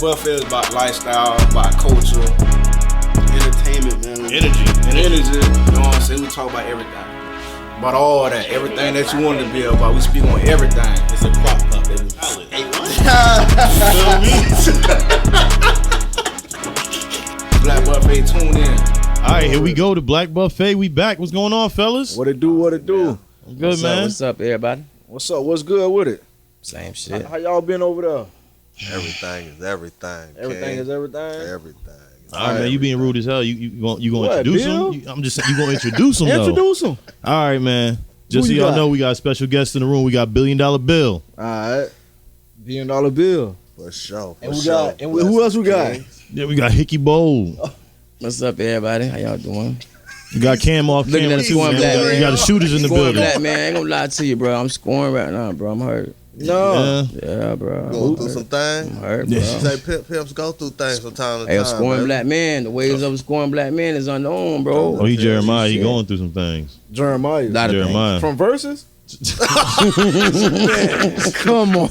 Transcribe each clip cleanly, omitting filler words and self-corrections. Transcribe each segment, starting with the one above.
Buffet is about lifestyle, about culture, entertainment, man. Energy. You know what I'm saying? We talk about everything. About all that. Everything that you want to be about. We speak on everything. It's a crop cup, baby. Black Buffet, tune in. All right, here we go. The Black Buffet. We back. What's going on, fellas? What it do? Good, man. What's up, everybody? What's up? What's good with it? Same shit. How y'all been over there? Everything is everything. Everything is everything. Everything. All right, man. You being rude as hell. You gonna introduce Bill? him? I'm just saying you gonna introduce him though. Introduce him. All right, man. Just so Who you y'all got? know, we got a special guest in the room. We got Biliondollabill. All right. Biliondollabill. For sure. And who else we got? Yeah, we got Hickey Bowl. What's up, everybody? How y'all doing? We got Cam off Look at camera that too, scoring man. black, We man. got the shooters in the Scoring building. black, man. I ain't gonna lie to you, bro. I'm scoring right now, bro. I'm hurt. No. Yeah, bro. Going through some things. I'm hurt, bro. Yeah. Say pimps go through things from time to Hey, a time. scoring baby. black man. The ways of a scoring black man is unknown, bro. Oh, he Jeremiah. He Shit. going through some things. Jeremiah. Lot of Jeremiah. From Versus? Come on.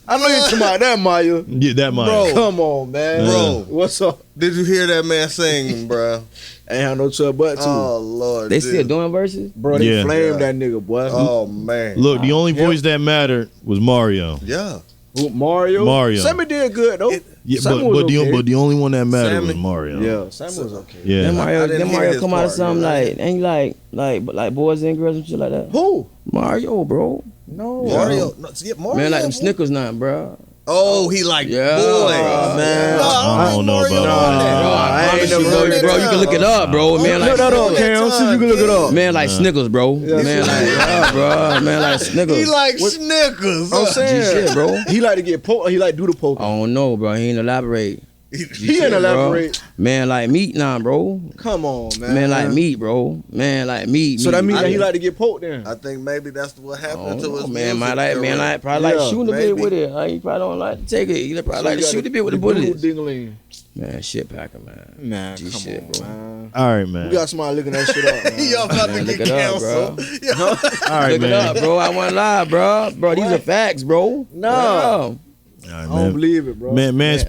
I know you're talking about that, Maya. Yeah, that Maya. Bro. Come on, man. Bro. What's up? Did you hear that man sing, bro? Ain't had no trouble but to. Oh, Lord. They dude. still doing verses? Bro, they Yeah. flamed that nigga, boy. Oh, man. Look, the only voice that mattered was Mario. Yeah. Who, Mario? Mario. Sammy did good, though. Yeah, Sammy but was the okay. only one that mattered was Sammy. Mario. Yeah, Sammy was okay. Yeah. Then I Mario, didn't hear Mario his come out of part, something man. ain't like boys and girls and shit like that. Who? Mario, bro. No. Mario. No, yeah, Mario. Man, like them Snickers now, bro. Oh, he like Yeah. boys. Man. I don't know about Bro, that. I ain't never you heard that bro. You time. can look it up, bro. Man, Look like that up, Cam. See if you can look it up. man, like Snickers, bro. Yeah, Man, like yeah, bro. Man, like Snickers. He like Snickers. I'm saying, shit, bro. He like to get poked. He like do the I poke. don't know, bro. He ain't elaborate. He shit, ain't bro. elaborate. Man, like meat now, bro. Come on, man. Man, like meat, bro. Man, like meat. So that means that he like. like to get poked then. I think maybe that's what I happened don't to his know, man, music man, career. like probably like Yeah, shooting a bit maybe. with it. Like, he probably don't like to take it. He probably like to shoot a bit with the bullets. Ding-a-ling. Man, shit packer, man. Man, G come shit, on, bro. man. All right, We man. got somebody looking that shit up, man. Y'all about Man, to look get it up, bro. canceled. Yeah. All right, Look it man. up, bro. I want live, bro. Bro, these are facts, bro. No. All right, I don't man. believe it, bro. Man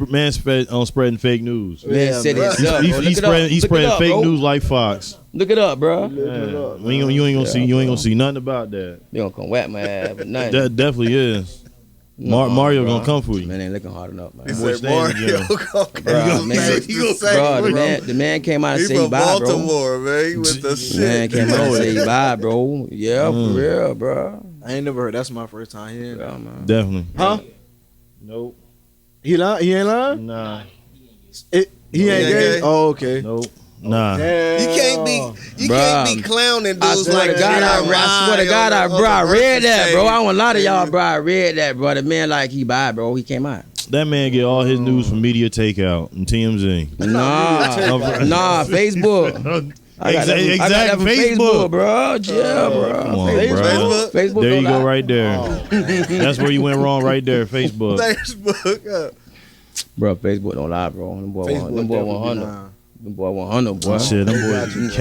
spreading fake news. Man Yeah, said man. it's up, bro. He's spreading fake news like Fox. Look it up, bro. Look it up, You ain't gonna see nothing about that. They gonna come whack my ass, but nothing. That definitely is. No, Mario bro. gonna come for you. Man ain't looking hard enough, man. He Boy, said stay in the Mario. gym. Bro, man. He gonna say, Bro, the man came out and He said from bye, bro. Baltimore, man. He with the Man shit. came out and said bye, bro. Yeah, for real, bro. I ain't never heard. That's my first time hearing that. Yeah, man. Definitely. Huh? Nope. He lying? He ain't lying? Nah. He ain't ain't gay? gay? Oh, okay. Nope. Nah. Damn. You can't be clowning dudes I swear like to God, that. I swear to God, bro, I read that, bro. I want a lot of y'all, bro. I read that, bro. The man like he bye, bro. He came out. That man get all his news from Media Takeout and TMZ. Nah, Facebook. I got that Exact from Facebook. bro. Yeah, bro. Come on, Facebook. bro. Facebook. There you don't go, lie. right there. That's where you went wrong, right there. Facebook. Facebook. Bro, Facebook don't lie, bro. Them boy 100. Them boy 100, boy. Shit, them boys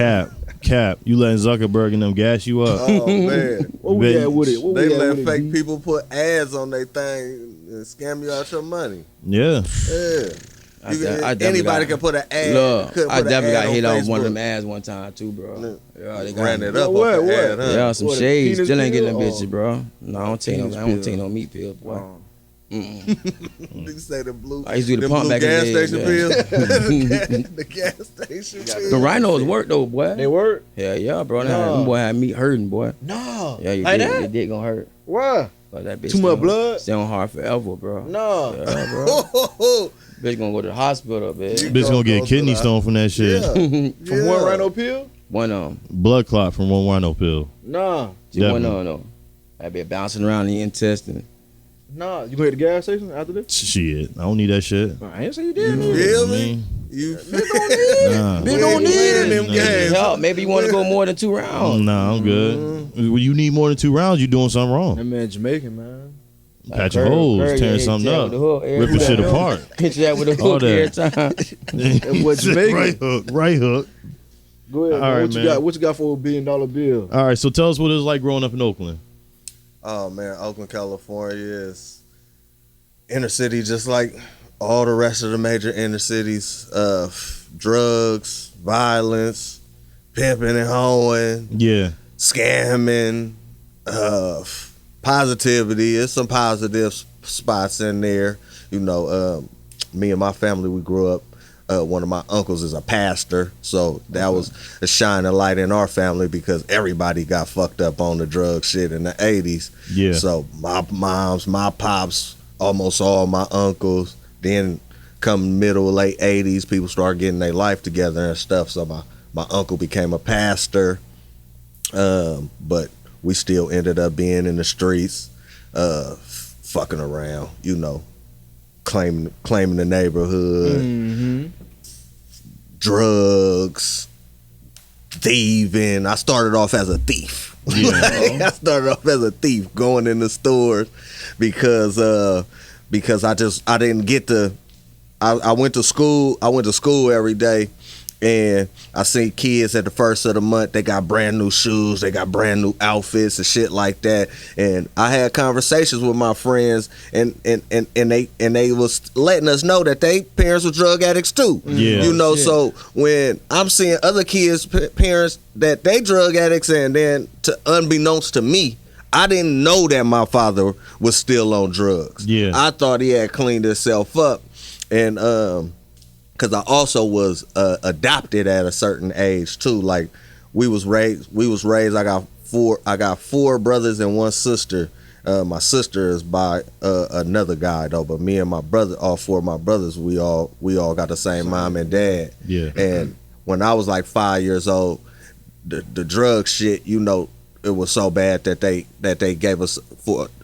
cap. You letting Zuckerberg and them gas you up. Oh man, What we at with it? What they we at let with fake it? people put ads on their thing and scam you out your money. Yeah. Yeah. I definitely Anybody got- can put an ad. Look, couldn't I put an definitely ad got hit off Facebook. one of them ads one time too, bro. Yeah, they got Ran me. it up. What? off the ad, huh? Yeah, some What, a shades. penis Still ain't getting them pill? bitches, bro. No, I don't take Penis no. I don't pill. take no meat pills, boy. Oh. Niggas say the blue. I used to do the them pump blue back in gas the day, station man. pills. The gas station pills. The rhinos work though, boy. They work? Yeah, bro. No. Them boy had me hurting, boy. No. Yeah, you Like did. that? Your dick gonna hurt. Why? But that bitch Too much still- blood? Stay on hard forever, bro. No. Yeah, bro. Oh, Bitch gonna go to the hospital, bitch. Bitch gonna get a kidney stone from that shit. yeah. From one rhino pill? One Blood clot from one rhino pill. Nah. just one Definitely. no. That be bouncing around the intestine. Nah. You gonna hit the gas station after this? Shit, I don't need that shit. I ain't say you did. You feel I me? mean, You nah. They don't need it. them games. Hell, maybe you want to go more than 2 rounds. Nah, I'm good. When you need more than 2 rounds, you doing something That wrong. man Jamaican, man. Patch your holes, tearing something up, ripping shit apart. Hit you that with a All hook every that. time. That boy Jamaican. Right hook. Go ahead, All man. right, What you man. got? What you got for a $1 billion bill? All right, so tell us what it was like growing up in Oakland. Oh man, Oakland, California is inner city, just like all the rest of the major inner cities. Drugs, violence, pimping and hoeing, Yeah. scamming, positivity. There's some positive spots in there. You know, me and my family, we grew up. One of my uncles is a pastor, so that was a shining light in our family because everybody got fucked up on the drug shit in the 80s. Yeah. So my moms, my pops, almost all my uncles. Then come middle, late 80s, people started getting their life together and stuff. So my uncle became a pastor, but we still ended up being in the streets, fucking around, you know, claiming the neighborhood, drugs, thieving. I started off as a thief. Yeah. I started off as a thief going in the stores because I didn't get to. I went to school. I went to school every day, and I see kids at the first of the month. They got brand new shoes. They got brand new outfits and shit like that. And I had conversations with my friends, and they was letting us know that they parents were drug addicts too. Yeah. You know, so when I'm seeing other kids' parents that they drug addicts, and then unbeknownst to me, I didn't know that my father was still on drugs. Yeah. I thought he had cleaned himself up. And because I also was adopted at a certain age too. Like we was raised. I got four brothers and one sister. My sister is by another guy though, but me and my brother, all four of my brothers, we all got the same mom and dad. Yeah. And when I was like 5 years old, the drug shit, you know, it was so bad that they gave us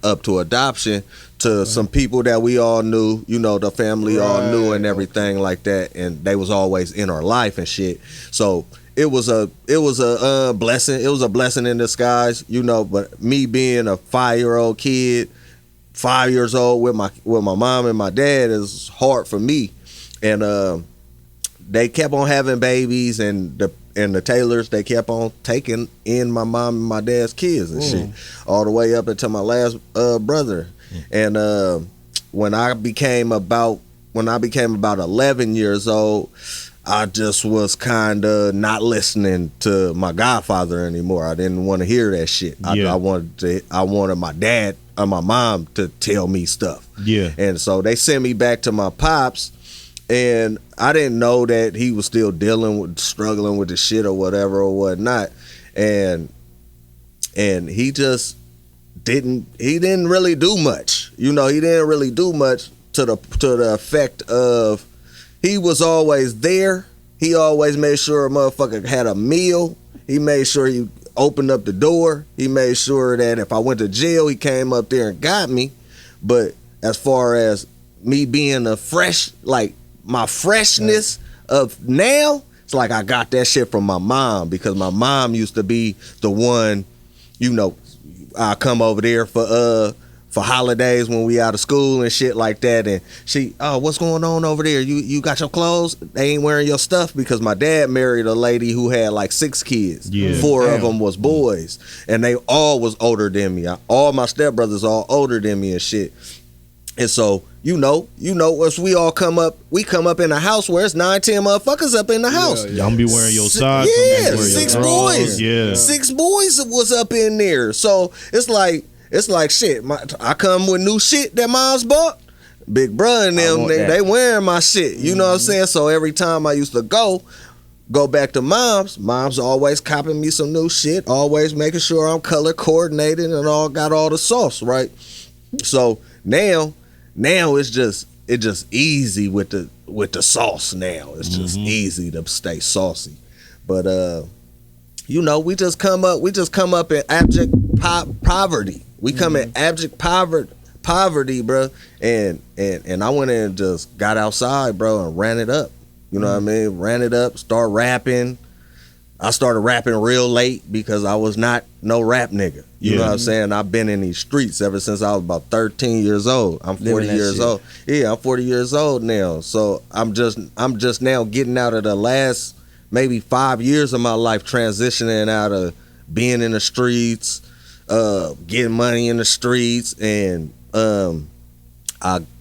up to adoption to some people that we all knew, you know, the family all knew and everything like that, and they was always in our life and shit. So it was a blessing. It was a blessing in disguise, you know. But me being a 5-year-old kid, 5 years old with my mom and my dad is hard for me, and they kept on having babies, and the Taylors, they kept on taking in my mom and my dad's kids and shit, all the way up until my last brother. And when I became about 11 years old, I just was kind of not listening to my godfather anymore. I didn't want to hear that shit. Yeah. I wanted my dad or my mom to tell me stuff. Yeah. And so they sent me back to my pops. And I didn't know that he was still struggling with the shit or whatever or whatnot. And he just didn't really do much. You know, he didn't really do much to the effect of he was always there. He always made sure a motherfucker had a meal. He made sure he opened up the door. He made sure that if I went to jail, he came up there and got me. But as far as me being my freshness of now, it's like I got that shit from my mom, because my mom used to be the one, you know, I come over there for holidays when we out of school and shit like that, and she, oh, what's going on over there? You got your clothes? They ain't wearing your stuff, because my dad married a lady who had like 6 kids. Yeah. 4 of them was boys, and they all was older than me. All my stepbrothers all older than me and shit. And so, you know, as we all come up in a house where it's 9, 10 motherfuckers up in the house. Y'all be wearing your socks. Yeah, wearing 6 your drawers. boys. Yeah. 6 boys was up in there. So it's like shit. I come with new shit that mom's bought. Big bruh and them, they wearing my shit. You know what I'm saying? So every time I used to go back to mom's always copping me some new shit, always making sure I'm color coordinated and got all the sauce, right? So now it's just easy with the sauce now. It's just easy to stay saucy. But you know, we just come up in abject poverty. We come in abject poverty, bro. And I went in and just got outside, bro, and ran it up. You know what I mean? Ran it up, start rapping. I started rapping real late because I was not no rap nigga. You know what I'm saying? I've been in these streets ever since I was about 13 years old. I'm 40 years old. Yeah, I'm 40 years old now. So I'm just now getting out of the last maybe 5 years of my life, transitioning out of being in the streets, getting money in the streets, and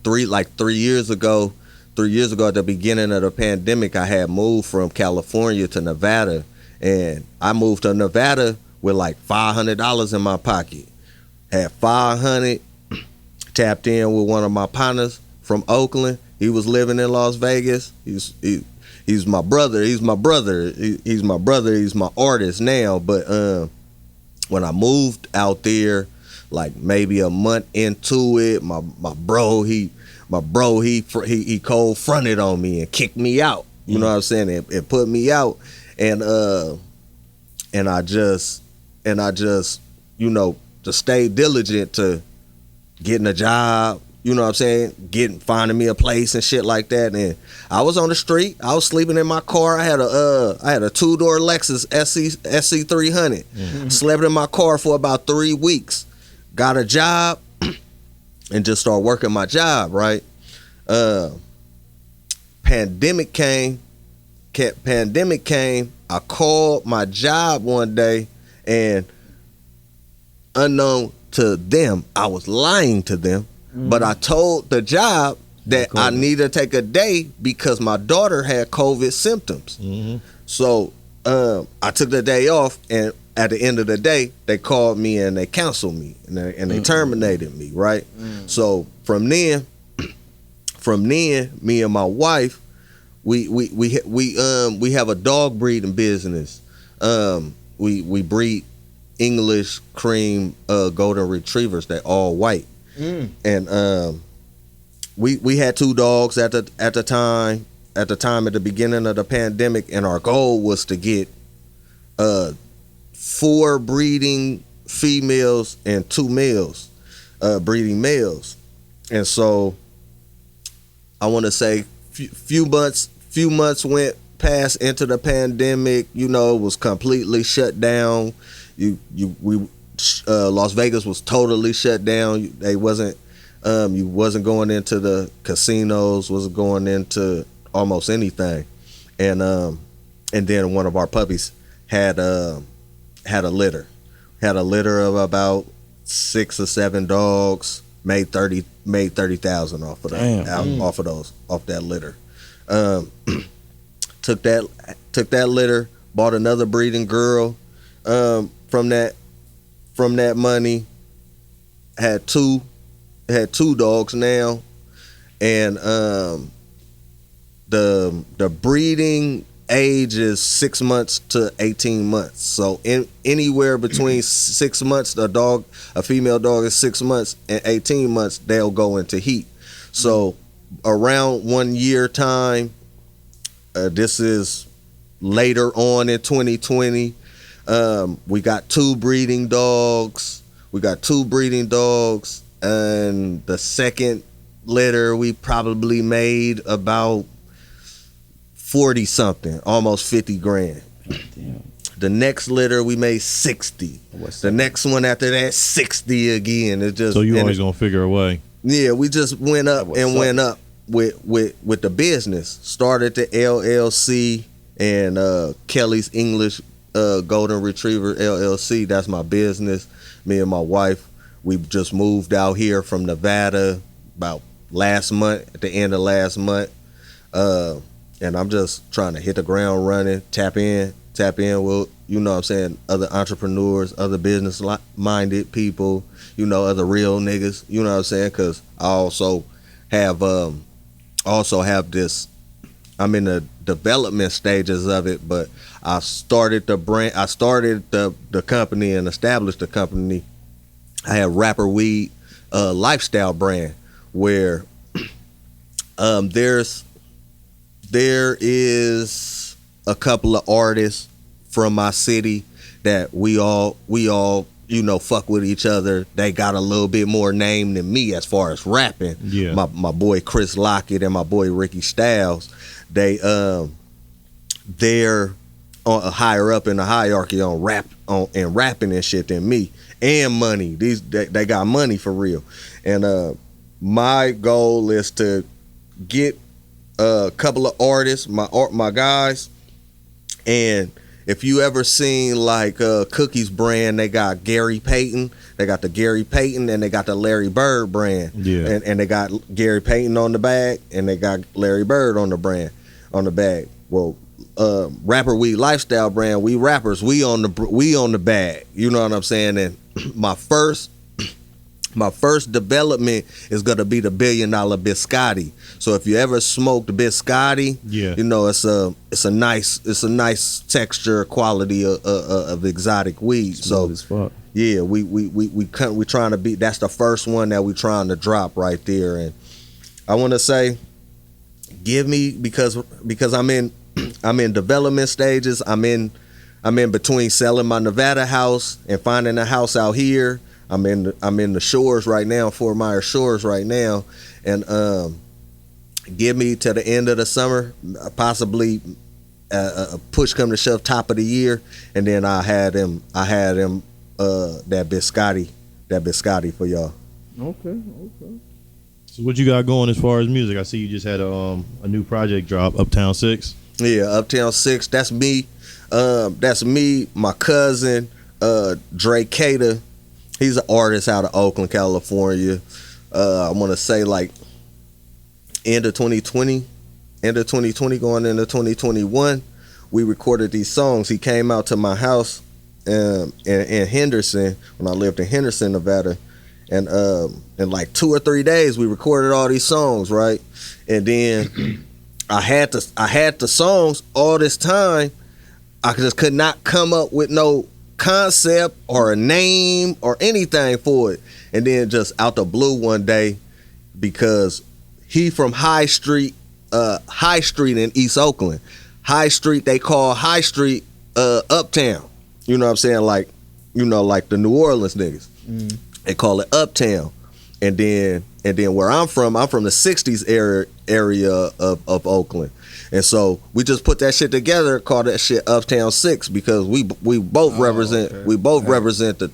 3 years ago at the beginning of the pandemic, I had moved from California to Nevada, and I moved to Nevada with like $500 in my pocket. Had 500, tapped in with one of my partners from Oakland. He was living in Las Vegas. He's my brother. He's my artist now. But when I moved out there, like maybe a month into it, my bro he cold fronted on me and kicked me out. You know what I'm saying? It put me out, and I just to stay diligent to getting a job. You know what I'm saying? Finding me a place and shit like that. And I was on the street. I was sleeping in my car. I had a 2-door Lexus SC 300. Mm-hmm. Slept in my car for about 3 weeks. Got a job and just started working my job, right? Pandemic came. I called my job one day, and unknown to them, I was lying to them. But I told the job that I needed to take a day because my daughter had COVID symptoms. Mm-hmm. So I took the day off, and at the end of the day, they called me and they canceled me and they terminated me, right? Mm. So from then, me and my wife, we have a dog breeding business. We breed English cream golden retrievers. They're all white. And we had 2 dogs at the time at the beginning of the pandemic, and our goal was to get 4 breeding females and 2 males breeding males. And so I want to say few months went past into the pandemic. You know, it was completely shut down. Las Vegas was totally shut down. They wasn't you wasn't going into the casinos, wasn't going into almost anything. And then one of our puppies had a litter of about 6 or 7 dogs. Made 30,000 off of that. Off that litter. Took that litter, bought another breeding girl from that money. Had two dogs now, and the breeding age is 6 months to 18 months. So anywhere between 6 months, a female dog is 6 months, and 18 months they'll go into heat. So around 1 year time, this is later on in 2020. We got 2 breeding dogs. And the second litter we probably made about 40 something, almost 50 grand. Damn. The next litter we made 60. The next one after that 60 again. It just, so you always gonna figure a way. Yeah, we just went up went up with the business. Started the LLC and Kelly's English Golden Retriever LLC. That's my business. Me and my wife, we just moved out here from Nevada about last month, at the end of last month. And I'm just trying to hit the ground running, tap in with, you know what I'm saying, other entrepreneurs, other business-minded people, you know, other real niggas, you know what I'm saying? Because I also have this, I'm in the development stages of it, but I started the brand, I started the company and established the company. I have Rapper Weed lifestyle brand, where there is a couple of artists from my city that we all you know fuck with each other. They got a little bit more name than me as far as rapping. Yeah. My boy Chris Lockett and my boy Ricky Styles, they're higher up in the hierarchy on rapping and shit than me, and money. They got money for real. And my goal is to get a couple of artists, my guys, and if you ever seen like Cookies brand, they got Gary Payton. They got the Gary Payton and they got the Larry Bird brand. Yeah. And they got Gary Payton on the bag and they got Larry Bird on the bag. Well, Rapper Weed Lifestyle brand, we rappers, we on the bag. You know what I'm saying? And my first development is gonna be the $1 billion biscotti. So if you ever smoked biscotti, you know it's a nice texture quality of exotic weed. Smooth as fuck. Yeah, we trying to be. That's the first one that we trying to drop right there. And I want to say, give me because I'm in development stages. I'm in between selling my Nevada house and finding a house out here. I'm in the shores right now, Fort Myers shores right now, and give me to the end of the summer, possibly a push come to shove top of the year, and then I had him that biscotti for y'all. Okay. So what you got going as far as music? I see you just had a new project drop, Uptown 6. Yeah, Uptown 6. That's me. My cousin, Dre Cater. He's an artist out of Oakland, California. I want to say like end of 2020 going into 2021. We recorded these songs. He came out to my house in Henderson when I lived in Henderson, Nevada, and in like 2 or 3 days we recorded all these songs, right? And then I had the songs all this time. I just could not come up with no concept or a name or anything for it. And then just out the blue one day, because he from High Street in East Oakland. High Street, they call High Street Uptown. You know what I'm saying? Like, you know, like the New Orleans niggas. They call it Uptown. And then where I'm from the 60s area of Oakland. And so we just put that shit together, called that shit Uptown 6, because we both represent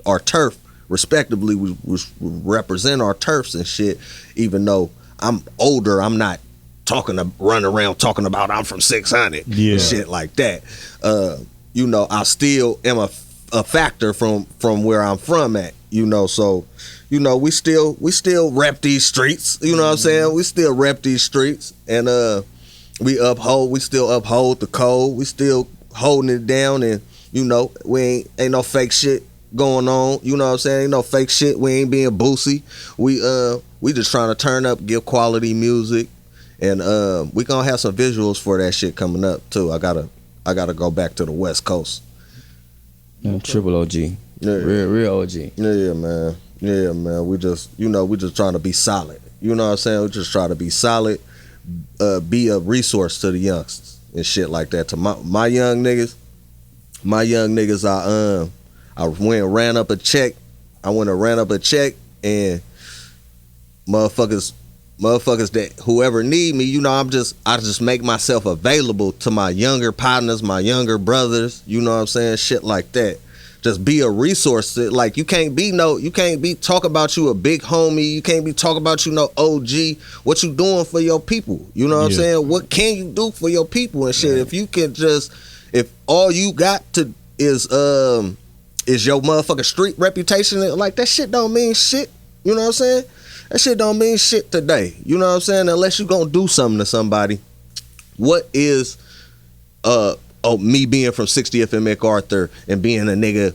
our turf respectively. We represent our turfs and shit. Even though I'm older, I'm not running around talking about I'm from 600 and shit like that. You know, I still am a factor from where I'm from at. You know, so you know we still rep these streets. You know what I'm saying? We still rep these streets, and we still uphold the code. We still holding it down, and you know we ain't no fake shit going on. You know what I'm saying? Ain't no fake shit. We ain't being boosie. We just trying to turn up, give quality music, and we gonna have some visuals for that shit coming up too. I gotta go back to the West Coast. Triple OG. Yeah. Real OG. Yeah, man. Yeah, man. We just trying to be solid. You know what I'm saying? We just try to be solid, be a resource to the youngsters and shit like that. To my young niggas, I went and ran up a check. And motherfuckers that whoever need me, you know, I just make myself available to my younger partners, my younger brothers, you know what I'm saying? Shit like that. Just be a resource. Like you can't be talk about you a big homie. You can't be talk about you no OG. What you doing for your people? You know what I'm saying? What can you do for your people and shit? If you can if all you got to is your motherfucking street reputation, like that shit don't mean shit. You know what I'm saying? That shit don't mean shit today. You know what I'm saying? Unless you gonna do something to somebody. What is me being from 60th and MacArthur and being a nigga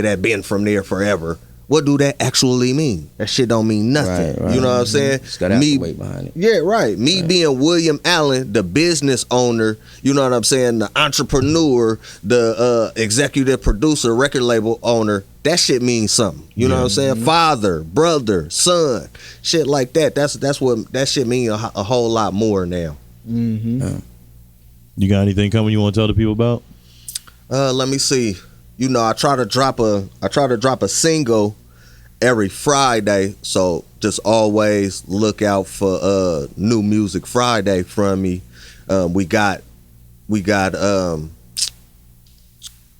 that been from there forever? What do that actually mean? That shit don't mean nothing. Right. You know what I'm saying? Just gotta have some weight behind it. Yeah, right. Me being William Allen, the business owner, you know what I'm saying? The entrepreneur, the executive producer, record label owner, that shit means something. You know what I'm saying? Father, brother, son, shit like that. That's what that shit mean a whole lot more now. You got anything coming you want to tell the people about? Let me see. You know, I try to drop a single every Friday, so just always look out for new music Friday from me. We got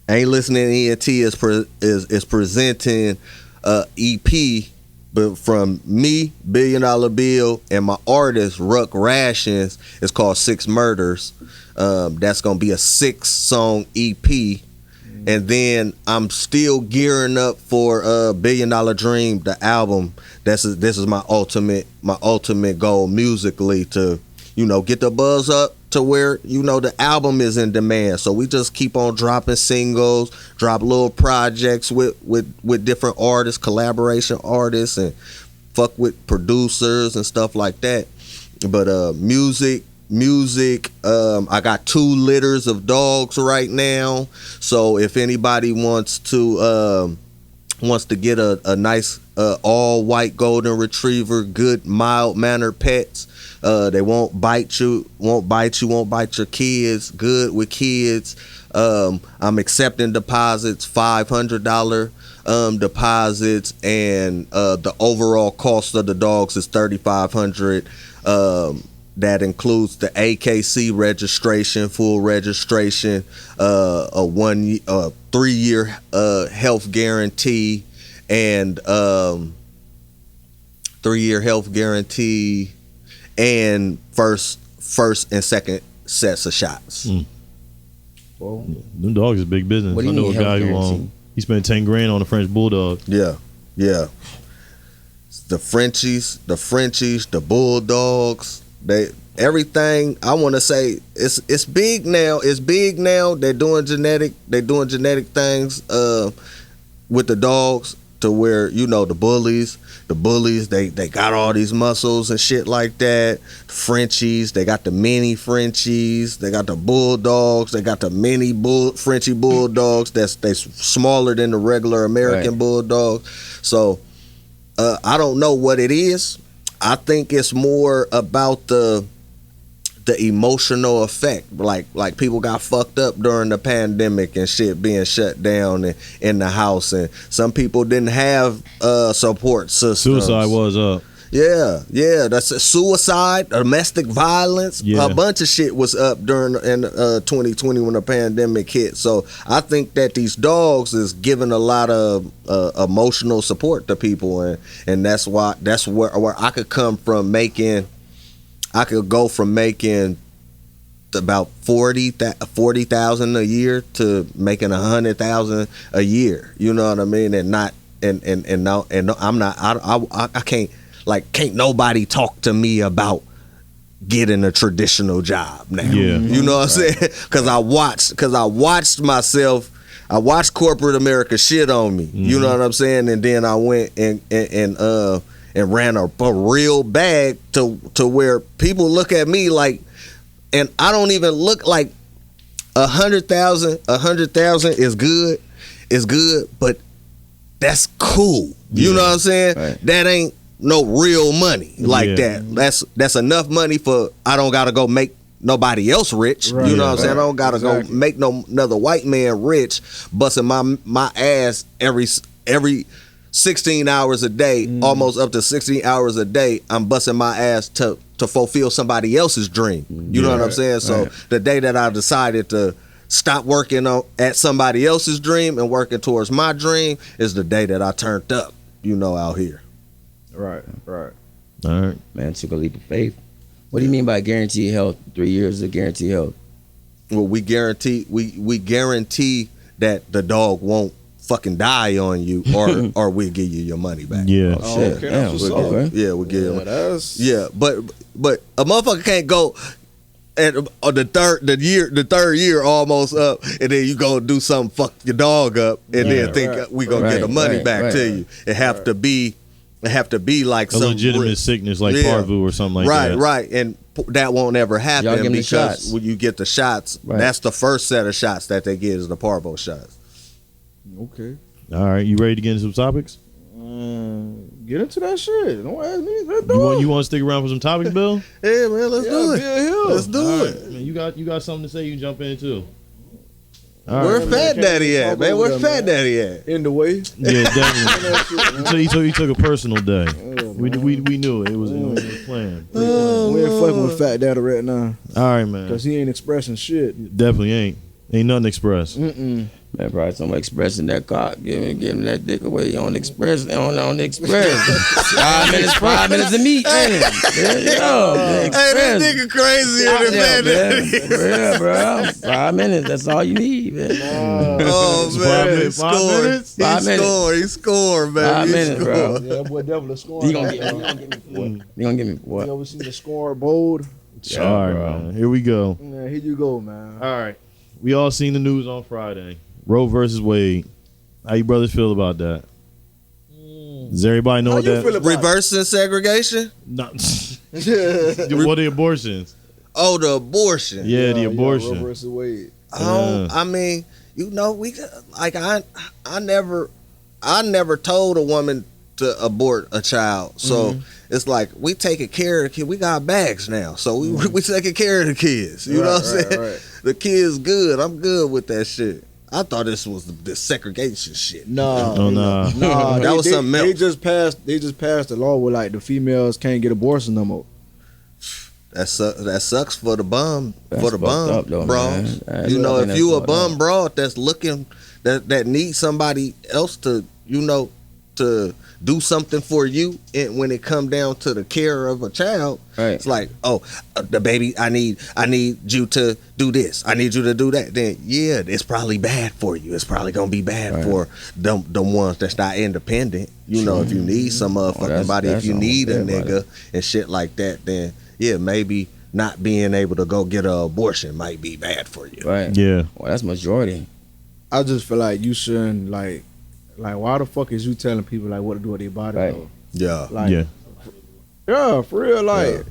Ain't Listening ENT is presenting EP But from me, Biliondollabill, and my artist Ruck Rations, it's called Six Murders. That's gonna be a 6-song EP. And then I'm still gearing up for $1 Billion Dream, the album. This is my ultimate goal musically, to, you know, get the buzz up to where, you know, the album is in demand. So we just keep on dropping singles, drop little projects with different artists, collaboration artists, and fuck with producers and stuff like that. But music, I got 2 litters of dogs right now. So if anybody wants to get a nice all white golden retriever, good mild mannered pets, they won't bite you, won't bite your kids, good with kids. I'm accepting deposits, $500 deposits, and the overall cost of the dogs is $3,500. That includes the AKC registration, full registration, a 3-year health guarantee, and 3-year health guarantee, and first and second sets of shots. Well, Them dogs is big business. What do you I know mean a guy health who guarantee? he spent 10 grand on a French bulldog. Yeah. The Frenchies, the Bulldogs, everything. I want to say it's big now. It's big now. They're doing genetic things with the dogs, to where, you know, the bullies, they got all these muscles and shit like that. The Frenchies, they got the mini Frenchies, they got the Bulldogs, they got the mini Frenchie Bulldogs they smaller than the regular American Bulldog. So I don't know what it is. I think it's more about the emotional effect. Like people got fucked up during the pandemic and shit, being shut down and in the house, and some people didn't have support systems. Suicide was up. Yeah, that's suicide, domestic violence, a bunch of shit was up during 2020 when the pandemic hit. So I think that these dogs is giving a lot of emotional support to people, and that's where I could come from making. I could go from making about 40,000 a year to making 100,000 a year. You know what I mean? And not and I'm not. I can't. Like, can't nobody talk to me about getting a traditional job now. Yeah. You know what I'm saying? Because I watched myself. I watched corporate America shit on me. You know what I'm saying? And then I went and ran a real bag to where people look at me like, and I don't even look like 100,000. 100,000 is good, but that's cool. You know what I'm saying? Right. That ain't no real money like that. That's enough money for I don't gotta go make nobody else rich. Right. You know what I'm saying? I don't gotta Exactly. go make another white man rich, busting my ass every 16 hours a day, almost up to 16 hours a day. I'm busting my ass to fulfill somebody else's dream. You know what I'm saying? So the day that I decided to stop working at somebody else's dream and working towards my dream is the day that I turned up, you know, out here. Right. All right. Man, took a leap of faith. What do you mean by guaranteed health? 3 years of guaranteed health. Well, we guarantee that the dog won't fucking die on you, or we'll give you your money back. Yeah. Oh, shit. okay, Damn, that's we're what's good, up. right? Yeah, we'll give you. That's But a motherfucker can't go at the third year almost up, and then you go do something, fuck your dog up, and then think we gonna get the money back to you. It have to be like A some legitimate sickness like parvo or something like that. Right, and that won't ever Y'all happen give 'em the because shots. when you get the shots, that's the first set of shots that they get is the parvo shots. okay. All right. You ready to get into some topics? Get into that shit. Don't ask me. Let's do it. You want to stick around for some topics, Bill? Yeah, man, let's do it. Bill Hill. Let's do All it. right, man, you got something to say? You jump in too. All Where right. Fat Daddy at, man? Where Fat Daddy at? In the way. Yeah, definitely. he took a personal day. We knew it. It was planned. We ain't fucking with Fat Daddy right now All right, man. because he ain't expressing shit. Definitely ain't nothing expressed. Man, probably someone expressing that cock, giving that dick away on Express, on the Express. 5 minutes of meat, man. There you go. Hey, this nigga crazy in the man. For real, bro. 5 minutes, that's all you need, man. Oh, man. He scored, man. 5 minutes, bro. Yeah, boy, devil is scoring. He gonna get me for what? You ever seen the scoreboard? Sorry, man. Here we go. Yeah, here you go, man. All right. We all seen the news on Friday. Roe versus Wade. How you brothers feel about that? Does everybody know what that? Reversing segregation? No. What the abortions? Oh, the abortion. Yeah, the abortion. Roe versus Wade. I mean, you know, I never told a woman to abort a child. So it's like we taking care of the kid. We got bags now, so we taking care of the kids. You know what I'm saying? Right. The kid's good. I'm good with that shit. I thought this was the segregation shit. No, that was something else. They just passed the law where like the females can't get abortion no more. That sucks for the bum. That's for the bum, up, though, bros. man. You know, if you a bum broad that's looking that needs somebody else to, you know, to do something for you, and when it come down to the care of a child, right. It's like, oh, the baby, I need you to do this, I need you to do that. Then yeah, it's probably bad for you. It's probably gonna be bad for them ones that's not independent. You know, if you need some motherfucking body, if you need a nigga and shit like that, then yeah, maybe not being able to go get an abortion might be bad for you. Right. Yeah. Well, that's majority. I just feel like you shouldn't like why the fuck is you telling people like what to do with their body? Right. Though? Yeah. Like, yeah, for real. Like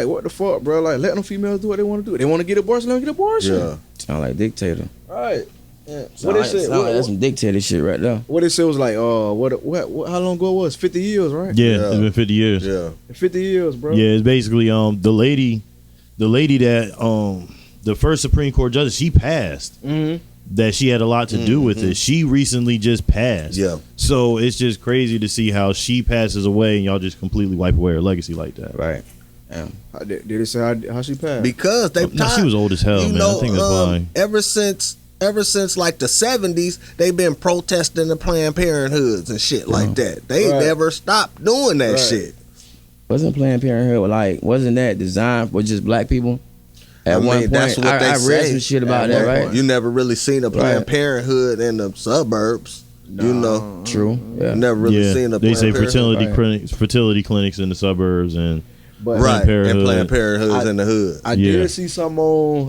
what the fuck, bro? Like let them females do what they want to do. They want to get abortion, let them get abortion. Yeah. Sound like dictator. Right. Yeah. What they said? That's some dictator shit right there. What they said was like, what? How long ago it was? 50 years, right? Yeah, it's been 50 years. Yeah. 50 years, bro. Yeah, it's basically the lady that the first Supreme Court judge, she passed. Mm-hmm. That she had a lot to do with it. She recently just passed. Yeah. So it's just crazy to see how she passes away and y'all just completely wipe away her legacy like that. Right. Yeah. Did they say how she passed? Because they No, she was old as hell, man. I think that's why. Ever since like the 70s, they've been protesting the Planned Parenthoods and shit like that. They never stopped doing that shit. Wasn't Planned Parenthood wasn't that designed for just black people? At one point, that's what I read some shit about that, right? You never really seen a Planned Parenthood in the suburbs. No. You know, true. Yeah. You never really seen a. They Planned say Parenthood. fertility clinics in the suburbs and and Planned Parenthoods in the hood. I did see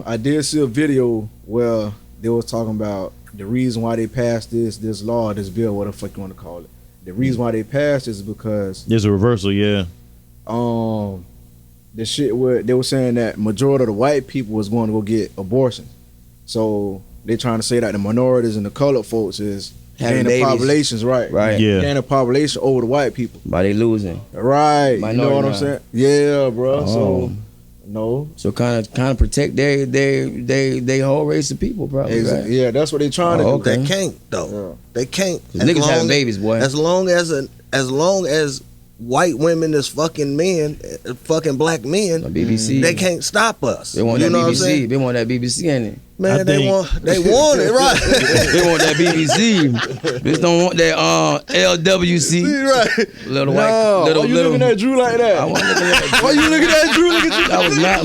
I did see a video where they was talking about the reason why they passed this law, this bill, what the fuck you want to call it. The reason why they passed is because there's a reversal. Yeah. The shit where they were saying that majority of the white people was going to go get abortions. So they trying to say that the minorities and the colored folks is gaining the populations, right? Yeah. Gaining the population over the white people. By they losing. Right. You know what I'm saying? Yeah, bro. So no. So kind of protect they whole race of people, probably. Right? Yeah, that's what they trying to do. They can't though. Yeah. They can't. Niggas having babies, boy. As long as white women is fucking men, fucking black men, BBC. They can't stop us. They want that BBC. They want that BBC in it. Man, they want it, right? They want that BBC. Bitch don't want that LWC. Right. Little no, white. Little, why you little, looking at Drew like that? I wasn't looking at Drew. Why you looking at Drew? Look at you. That was not.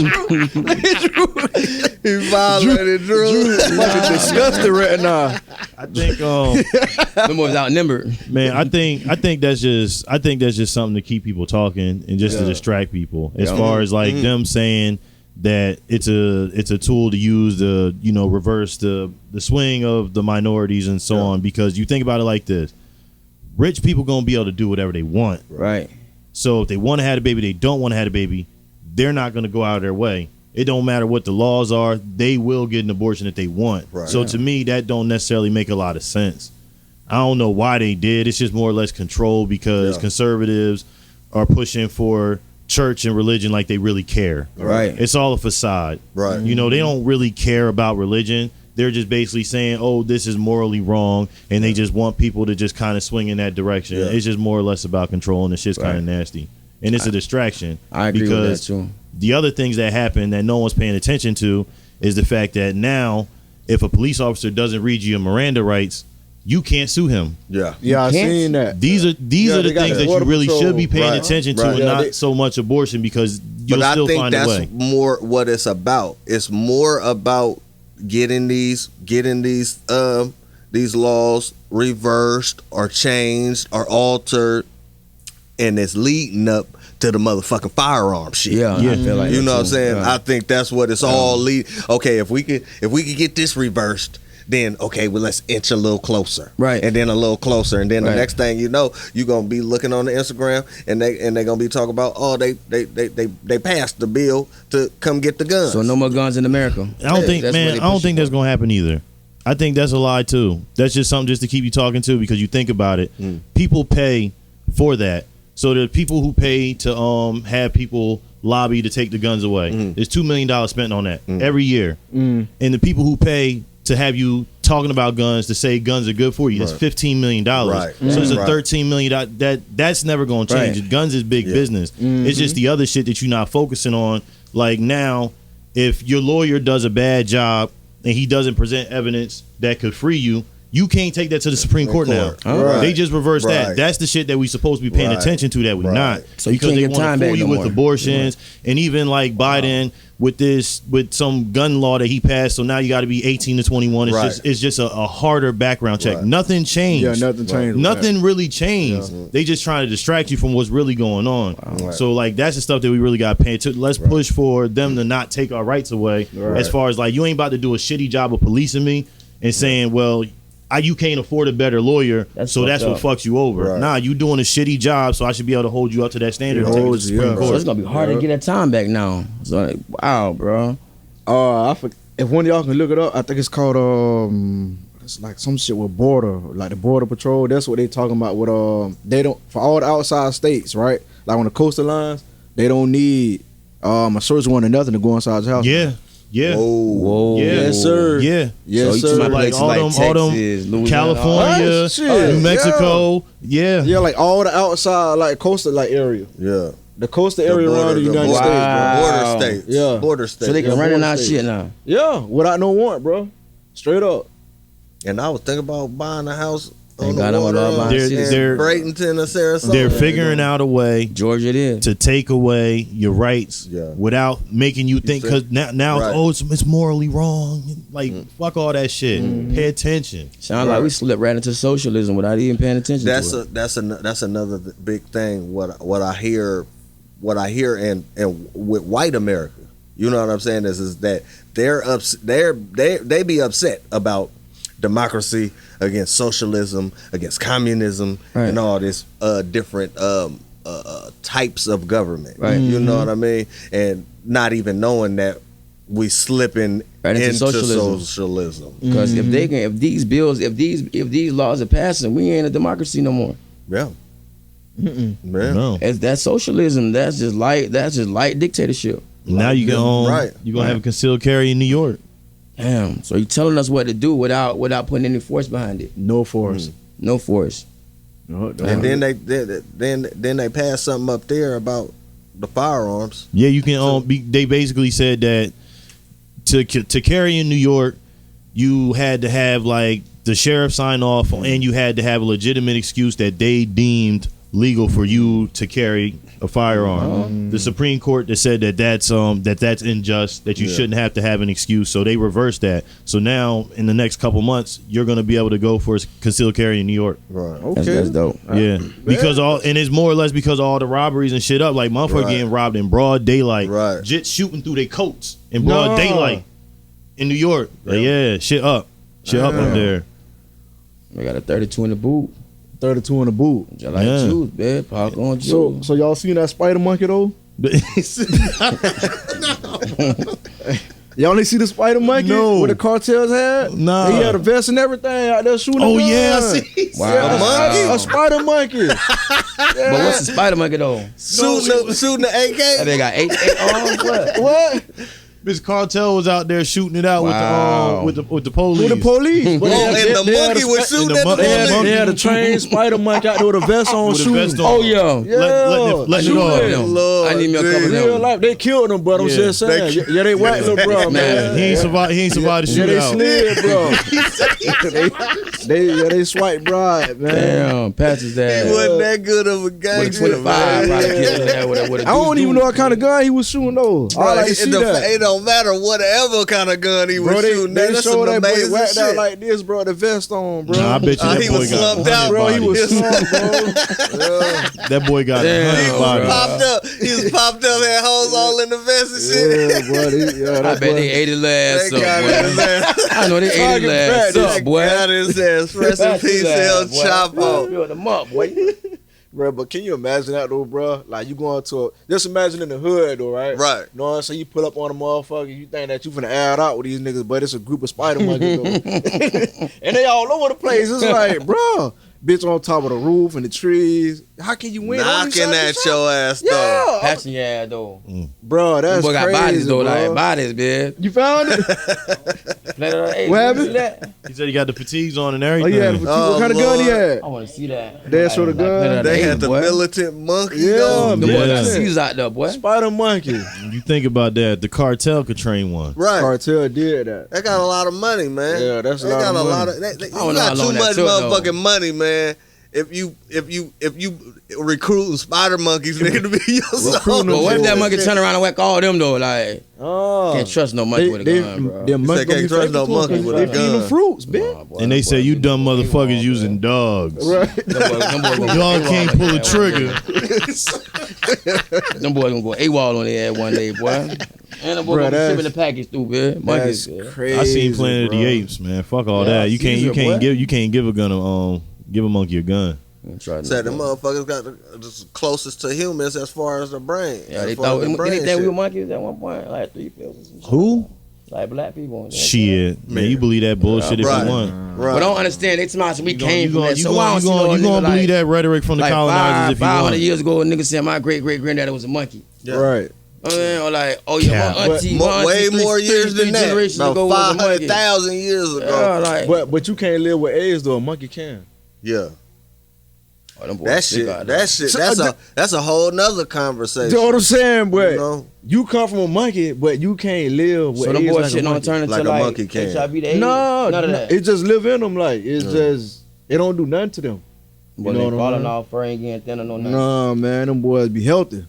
He violated Drew. Fucking disgusted right now. I think them boys outnumbered. man, I think that's just something to keep people talking and just to distract people. As far as like them saying that it's a tool to use to, you know, reverse the swing of the minorities and so on, because you think about it like this. Rich people gonna be able to do whatever they want. Right. So if they want to have a baby, they don't want to have a baby, they're not gonna go out of their way. It don't matter what the laws are, they will get an abortion if they want. Right. So to me, that don't necessarily make a lot of sense. I don't know why they did. It's just more or less control because conservatives are pushing for church and religion like they really care. Right. It's all a facade. Right. You know, they don't really care about religion. They're just basically saying, oh, this is morally wrong, and they just want people to just kind of swing in that direction. Yeah. It's just more or less about control, and the shit's kind of nasty. And it's a distraction. I agree with that too. The other things that happen that no one's paying attention to is the fact that now if a police officer doesn't read you your Miranda rights, you can't sue him. Yeah. Yeah, I can't- seen that. These are the they got things the that you Border really Patrol. should be paying Right, attention to, right. and Yeah, not they- so much abortion, because you'll But I still think find a that's way. more what it's about. It's more about getting these laws reversed or changed or altered, and it's leading up to the motherfucking firearm shit. Yeah, I feel like You that know what I'm too. saying? Yeah. I think that's what it's all lead. Okay, if we could get this reversed, then okay, well let's inch a little closer, Right. And then a little closer, and then the Right. next thing you know, you're gonna be looking on the Instagram, and they gonna be talking about, oh, they passed the bill to come get the guns. So no more guns in America. I don't think, That's man. what they I don't pushing think that's for. gonna happen either. I think that's a lie too. That's just something just to keep you talking to, because you think about it. People pay for that. So there are people who pay to have people lobby to take the guns away. There's $2 million spent on that every year. And the people who pay to have you talking about guns, to say guns are good for you, that's $15 million. Right. So it's a Right. $13 million. That's never going to change. Right. Guns is big business. It's just the other shit that you're not focusing on. Like now, if your lawyer does a bad job and he doesn't present evidence that could free you, you can't take that to the Supreme Court now. Right. They just reversed that. Right. That's the shit that we supposed to be paying Right. attention to, that we're not. So you because can't they get want time to fool back you no with more. abortions, and even like Biden with some gun law that he passed. So now you got to be 18 to 21. It's just a harder background check. Right. Nothing changed. Yeah, nothing changed. with Nothing really changed. They just trying to distract you from what's really going on. Right. So like that's the stuff that we really got to pay attention. Let's push for them to not take our rights away. Right. As far as like, you ain't about to do a shitty job of policing me and saying, well, you can't afford a better lawyer, so that's what fucks you over. Right. Nah, you doing a shitty job, so I should be able to hold you up to that standard and take it to the Supreme Yeah. So Court. it's gonna be hard to get that time back now. So like, wow, bro. I forget, if one of y'all can look it up, I think it's called it's like some shit with border, like the Border Patrol. That's what they talking about. With they don't, for all the outside states, right? Like on the coastal lines, they don't need a search warrant or nothing to go inside the house. Yeah. Yeah. Whoa. Yeah. Yes, sir. Yeah. Yes, So you sir. talking about Like places all like them, Texas, Louisiana, California, What? Shit, New Mexico. Yeah. Yeah, like all the outside, like coastal, like area, Yeah. the coastal area around the United Wow. States, bro. Border states. Yeah. Border states. So they can Yeah, run in border our state. shit now. Yeah, without no warrant, bro. Straight up. And I was thinking about buying a house on Ain't the got no water law in behind shit. Bradenton or Sarasota. They're figuring out a way Georgia it is. to take away your rights Yeah. without making you think, because now Right. it's morally wrong. Like fuck all that shit. Pay attention. Sound like we slipped right into socialism without even paying attention That's to it. that's another big thing. What I hear and with white America, you know what I'm saying, is that they be upset about democracy against socialism, against communism, Right. and all this different types of government. Right. You know what I mean? And not even knowing that we slipping Right into into socialism. socialism. Because if these laws are passing, we ain't a democracy no more. Yeah. Yeah. No. That's socialism. That's just light dictatorship. Now you can Right. you gonna have a concealed carry in New York. Damn. So you telling us what to do without putting any force behind it. No force. No force. No, And then they passed something up there about the firearms. Yeah, you can. They basically said that to carry in New York, you had to have like the sheriff sign off, and you had to have a legitimate excuse that they deemed legal for you to carry a firearm. The Supreme Court that said that's unjust, that you shouldn't have to have an excuse, so they reversed that. So now in the next couple months, you're going to be able to go for a concealed carry in New York. Right. That's dope. Yeah, because it's more or less because all the robberies and shit up, like motherfuckers Right. getting robbed in broad daylight, Right. just shooting through their coats in broad No. daylight in New York. Like, yeah, shit up there. We got a 32 in the boot. 32 in the boot. Just like Yeah. juice, man. Park on So juice. so y'all seen that spider monkey though? Y'all ain't see the spider monkey? No. What the cartels had? Nah. He had a vest and everything out there shooting. Oh a gun. yeah, I see. Wow. Yeah, a spider monkey. But what's the spider monkey though? Shooting the That AK. they got eight arms. What? What? Miss Cartel was out there shooting it out Wow. with the police. With the police. But Oh, and the monkey was shooting at the police. They had a trained spider monkey out there with a vest on With a shooting. vest on. Oh yeah. Yeah. Let it Shoot off. them. Lord, I need me a couple of Real them. life, they killed him, but I'm Yeah. just saying. Yeah, they whacked little bro, man. He ain't survived. He ain't survived the Yeah, they shootout. slid, bro. they swipe bride, man. Damn, Pat's his He ass. wasn't that good of a With a gangster, 25, man. probably killed that with a I don't even know what kind of gun he was shooting though. I like to see that. It don't matter whatever kind of gun he was Bro, shooting. they That's showed some that boy amazing whacked out shit. like this, bro. The vest on, bro. Nah, I bet you that he boy was got slumped 100 out, bro, he bodies. was slumped, bro. That boy got Damn, 100 bro. bodies. Popped up. He was popped up, had hoes all in the vest and shit. Yeah, bro. I bet they ate his ass They got his up, ass. boy. I know they ate his Target ass practice. up, boy. Got his ass. Rest in peace, El Chapo. Build them up, boy. Bro, but can you imagine that though, bro? Like you going to just imagine in the hood though, right? Right. You know what I'm saying? You pull up on a motherfucker, you think that you finna add out with these niggas, but it's a group of spider monkeys though. And they all over the place. It's like, bro, bitch on top of the roof and the trees. How can you win? Knocking at your ass, though. Yeah. Patching your ass, though. Bro, that's Boy got crazy, bodies, though, bro. like bodies, bitch. You found it? What happened? He said he got the fatigues on and Oh, everything. yeah. What kind of gun he had? I want to see that. They showed the gun. They had the militant monkey. Yeah, though. The boy got Yeah. C's out there, boy. Spider monkey. You think about that. The cartel could train one. Right. Cartel did that. They got a lot of money, man. Yeah, that's a they lot got of a lot money. of. They don't you know how got long too that much took, though. motherfucking money, man. If you recruiting spider monkeys, nigga, to be your son. But what if that monkey turn around and whack all them, though? Like, Oh. can't trust no monkey with a gun, bro. Them You said can't trust no monkey with a They feed them gun. fruits, bitch. Nah, boy, And they them say boys you gonna dumb go motherfuckers AWOL, using boy. Right. dogs. Them boys gonna Y'all go can't AWOL pull on a their ass trigger. one day. Them boys gonna go AWOL on their ass one day, boy. And them boys Bruh, gonna be that's- shipping the package through, man. Monkeys, That's man. crazy. I seen Planet of the bro. Apes, man. Fuck all Yeah, that. You can't Caesar, boy. give a gun give a monkey a gun. Said the motherfuckers got the closest to humans as far as the brain. Yeah, they As far thought as the they brain think we shit. were monkeys at one point, like 3 5 or some shit. Who? Like black people. Shit, man. You believe that bullshit if Right. you want. Right. But don't understand, they tell me we came from that. You So I don't see no gonna nigga believe like, that rhetoric from the like colonizers if you 500 want. years ago, a nigga said my great granddaddy was a monkey. Yeah. Right. Or like, oh yeah, my auntie, Way more years than that. generations About ago was a monkey. 500,000 years ago. Yeah, like, But you can't live with AIDS though. A monkey can. Yeah. oh, them boys That sick shit. out there. That shit. So, That's a whole nother You conversation. know what I'm saying? But You know? you come from a monkey, but you can't live with So them AIDS boys like shit a don't monkey. turn into Like a like monkey can. HIV, AIDS. No, none of that. it just live in them. Like it's just it don't do nothing to them. But know they what I falling mean? off, fur ain't getting thinner, no nothing. Nah, man, them boys be healthy.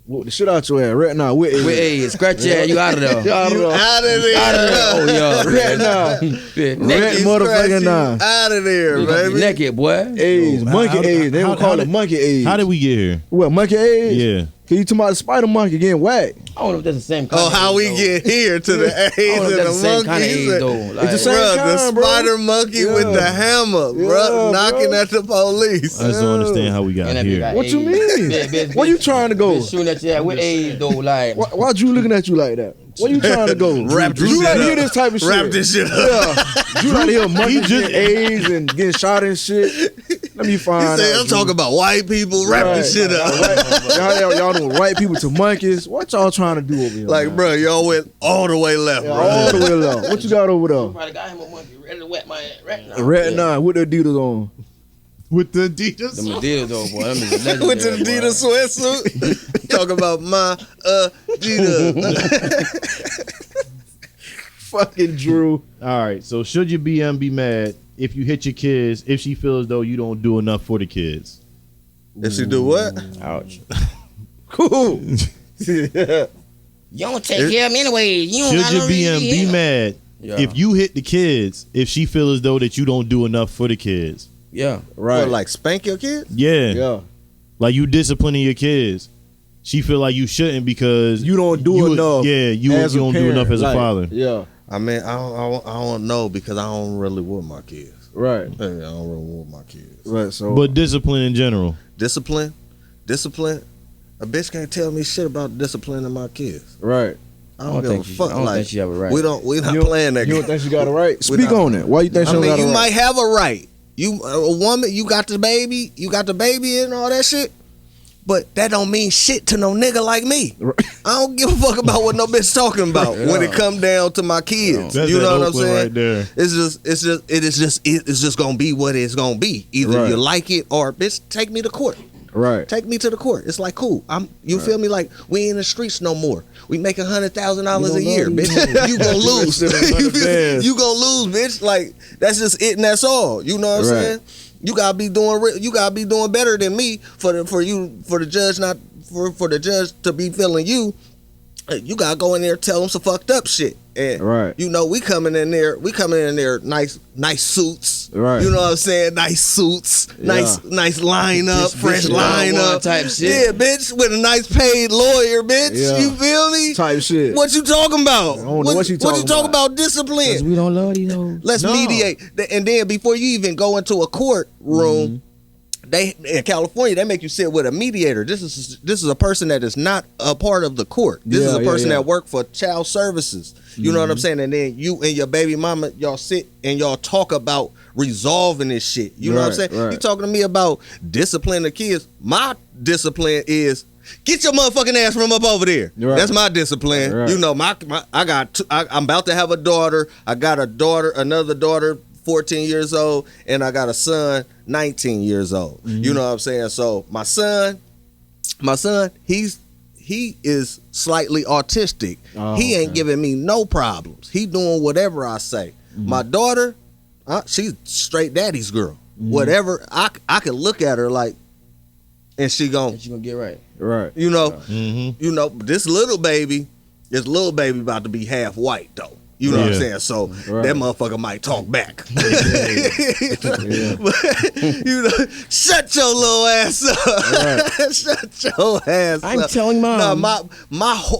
Whoop the shit out your ass right now. With AIDS. With AIDS, scratch your ass, you out of there. Out of You there. out of there. Out of there. Oh yeah, Right now. Bitch, Red naked. motherfucking now. Out of there, You gonna be baby. naked, boy. AIDS, How- monkey how- AIDS. They how- don't call how it did- monkey AIDS. How did we get here? What, monkey AIDS? Yeah. Can you talking about the spider monkey getting whacked? I don't know if that's the same kind Oh, of how AIDS, we though. get here to the I AIDS don't know and if that's the the same kind of monkeys. AIDS, though. Like, It's the same Bruh, kind, the bro. spider monkey Yeah. with the hammer, Yeah, bruh, knocking bro. at the police. I just don't understand how we got And that bitch got here. What you AIDS. mean? Bitch, Where you trying to go? bitch shooting at you at with AIDS, though, like. Why Drew looking at you like that? Where you trying to go? Wrap this Drew shit like to up. hear this type of shit. Wrap this shit up. Yeah. Drew like to hear monkeys just- getting AIDS and getting shot and shit. Let me He find said, out. I'm talking about white people. Wrap this shit up. Y'all know white people to monkeys. What y'all trying to do over here? Like, man? bro, y'all went all the way left, Yeah, bro. all the way left. What you got over there? Probably got him a monkey ready to wet my ass right now. Red 9 with the Adidas on. With the Adidas. Them Adidas, though, boy. Them is legendary, With the boy. Adidas sweatsuit. Talking about my Adidas. Fucking Drew. All right. So should your BM be mad if you hit your kids if she feels as though you don't do enough for the kids? If she do what? Ouch. Cool. You don't take care of them anyway. You don't Should got your no reason BM to be hit 'em. mad Yeah. if you hit the kids if she feels as though that you don't do enough for the kids? Yeah. Right. What, like spank your kid? Yeah. Yeah. Like you disciplining your kids. She feel like you shouldn't because You don't do enough. Yeah, you as a don't do parent. enough as Like, a father. Yeah. I mean, I don't know because I don't really want my kids. Right. I don't really want my kids. Right. So. But discipline in general. Discipline. A bitch can't tell me shit about disciplining my kids. right. I don't give a fuck. I don't Like, think she have a right. we not You playing that You game. don't think she got it right? We Speak not- on it. Why you think she I don't mean, got it you right? might have a right. You a woman, you got the baby and all that shit. But that don't mean shit to no nigga like me. I don't give a fuck about what no bitch talking about when it come down to my kids. That's you know that what I'm Oakland saying? right there. It's just gonna be what it's gonna be. Either Right. you like it or bitch, take me to court. Right. Take me to the court. It's like cool. You feel me? Like we ain't in the streets no more. We make $100,000 a year, bitch. You gonna lose. You gonna lose, bitch. Like that's just it, and that's all. You know what I'm saying? You gotta be doing better than me for the judge to be feeling you. You gotta go in there and tell them some fucked up shit. And you know, we coming in there nice suits. Right. You know what I'm saying? Nice suits, nice lineup, fresh lineup type shit. Yeah, bitch, with a nice paid lawyer, bitch. Yeah. You feel me? Type shit. What you talking about? I don't know what you talking about discipline? We don't love these hoes. Let's mediate. And then before you even go into a courtroom, they in California they make you sit with a mediator. This is a person that is not a part of the court. This is a person that work for child services. You know what I'm saying? And then you and your baby mama, y'all sit and y'all talk about resolving this shit. You know what I'm saying? Right. You talking to me about discipline the kids. My discipline is get your motherfucking ass from up over there. Right. That's my discipline. Right. You know, I'm about to have a daughter. I got another daughter, 14 years old, and I got a son, 19 years old. You know what I'm saying? So my son, he is slightly autistic. He ain't giving me no problems. He doing whatever I say. My daughter, she's straight daddy's girl. Whatever, I can look at her like, and she gonna get right. Right. You know, this little baby about to be half white though. You know what I'm saying? So that motherfucker might talk back. You know, shut your little ass up. Shut your ass up. I'm telling mom. No,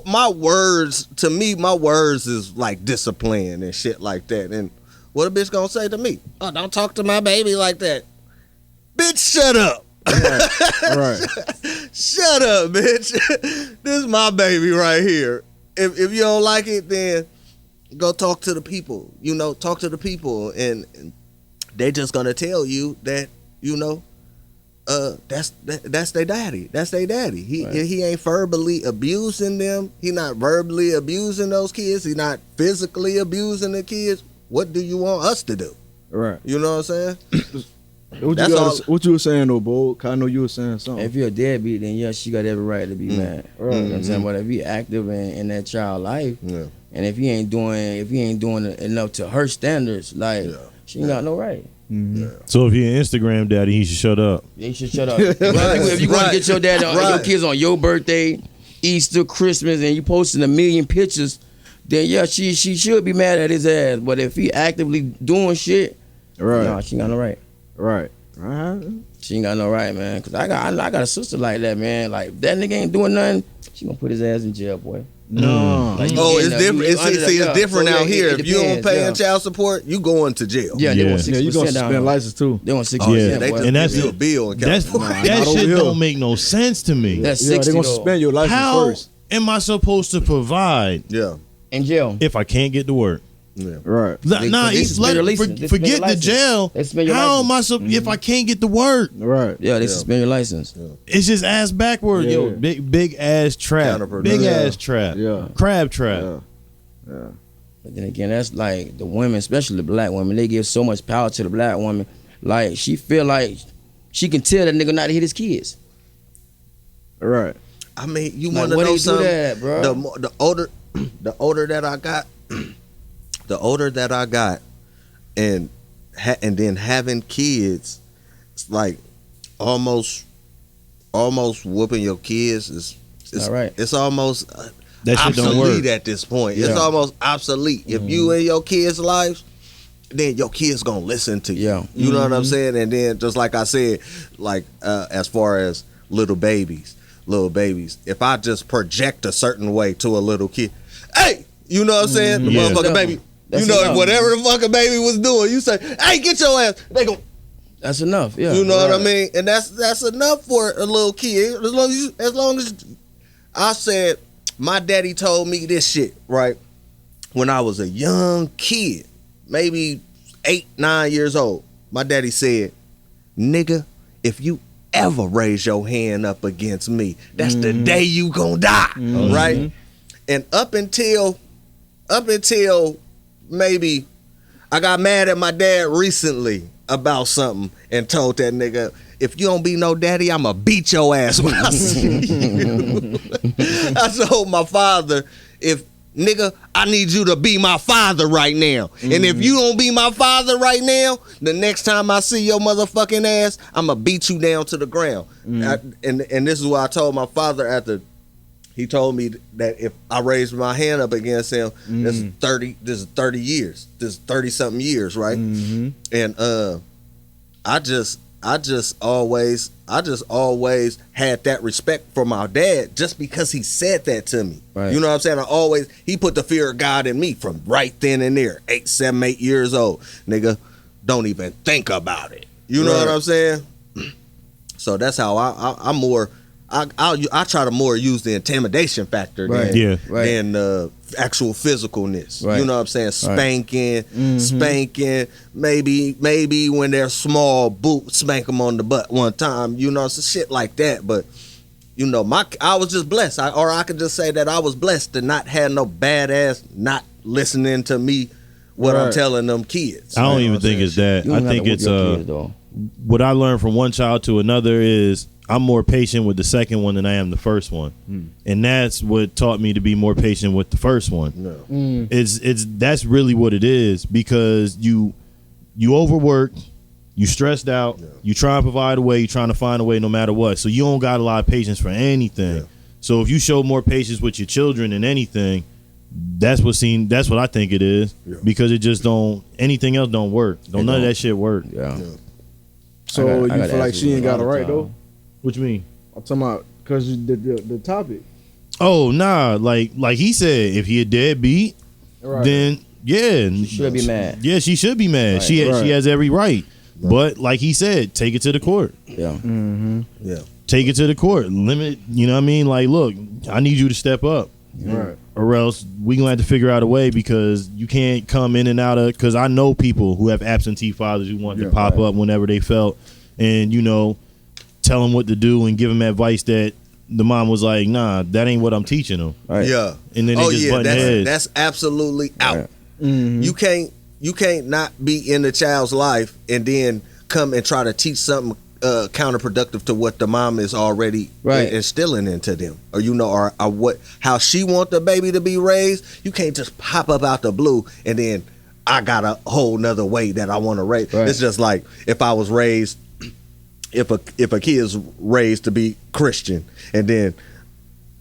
my words, to me, my words is like discipline and shit like that. And what a bitch gonna say to me? Oh, don't talk to my baby like that. Bitch, shut up. Right. Shut up, bitch. This is my baby right here. If you don't like it, then go talk to the people. You know, talk to the people, and they just gonna tell you that, you know, that's their daddy. That's their daddy. He ain't verbally abusing them. He not verbally abusing those kids. He not physically abusing the kids. What do you want us to do? Right. You know what I'm saying? What you were saying though, Bo? I know you were saying something. If you're a deadbeat, then yeah, she got every right to be mad. Right. You know what I'm saying? But if you active in that child life, and if he ain't doing enough to her standards, like she ain't got no right. So if you're an Instagram daddy, he should shut up. He should shut up. If you want to get your dad on your kids on your birthday, Easter, Christmas, and you posting 1 million pictures, then yeah, she should be mad at his ass. But if he actively doing shit, nah, she ain't got no right. Right. She ain't got no right, man. Cause I got a sister like that, man. Like if that nigga ain't doing nothing, she gonna put his ass in jail, boy. No. Like, it's different. It's different out here. It if you don't depends, pay child support, you going to jail. Yeah, they want 6% you gonna suspend license too. They want 6%. They just and that's give you a bill in that California. shit don't make no sense to me. That's They 60 gonna though. suspend your license How first. am I supposed to provide in jail. if I can't get to work? Right. They suspend your license. They suspend Forget your the license. jail. They suspend your How am I license. if I can't get to work? Right. Yeah, they suspend your license. It's just ass backward, yo. Big ass trap. Big ass trap. Yeah. Crab trap. Yeah. But then again, that's like the women, especially the black women. They give so much power to the black woman. Like she feel like she can tell that nigga not to hit his kids. Right. I mean, you Like, want to what know they do something? that, bro? The older that I got, and then having kids, it's like almost whooping your kids is All right. It's almost That shit don't obsolete work. at this point. It's almost obsolete. If you in your kids' lives, then your kids gonna listen to you. Yeah. You know what I'm saying? And then just like I said, like as far as little babies, if I just project a certain way to a little kid, hey, you know what I'm saying? The Yeah. motherfucking baby. That's you know, enough. whatever the fucking baby was doing, you say, hey, get your ass. They go, That's enough. Yeah. you know what I mean? And that's enough for a little kid. As long as I said, my daddy told me this shit, right? When I was a young kid, maybe 8, 9 years old, my daddy said, nigga, if you ever raise your hand up against me, that's the day you gonna die, right? And up until maybe I got mad at my dad recently about something and told that nigga, if you don't be no daddy, I'ma beat your ass when I see you. I told my father, nigga, I need you to be my father right now. And if you don't be my father right now, the next time I see your motherfucking ass, I'ma beat you down to the ground. And this is what I told my father after he told me that if I raised my hand up against him, this is 30 years. This is 30 something years, right? And I just always had that respect for my dad just because he said that to me. Right. You know what I'm saying? He put the fear of God in me from right then and there. 8 years old. Nigga, don't even think about it. You know what I'm saying? So that's how I'm more. I try to more use the intimidation factor than actual physicalness. Right. You know what I'm saying? Spanking, maybe when they're small, spank them on the butt one time. You know, some shit like that. But you know, I was just blessed. I could just say that I was blessed to not have no badass not listening to me what I'm telling them kids. I don't even think it's that. I think it's what I learned from one child to another is I'm more patient with the second one than I am the first one, and that's what taught me to be more patient with the first one. That's really what it is, because you overwork, you stressed out, you try to provide a way, you trying to find a way no matter what. So you don't got a lot of patience for anything. So if you show more patience with your children than anything, that's what I think it is, because it just anything else don't work. None of that shit work. So you feel like she ain't got it right though? What you mean? I'm talking about because the topic. Oh nah, like he said, if he a deadbeat, then she should be mad. Yeah, she should be mad. Right. She has every right. But like he said, take it to the court. Take it to the court. Limit. You know what I mean? Like, look, I need you to step up. Or else we gonna have to figure out a way, because you can't come in and out of. Because I know people who have absentee fathers who want to pop up whenever they felt, and tell them what to do and give them advice that the mom was like, nah, that ain't what I'm teaching them. And then they just button heads. That's absolutely out. You can't not be in the child's life and then come and try to teach something counterproductive to what the mom is already instilling into them, or how she want the baby to be raised. You can't just pop up out the blue and then I got a whole nother way that I want to raise. It's just like if I was raised. If a kid is raised to be Christian, and then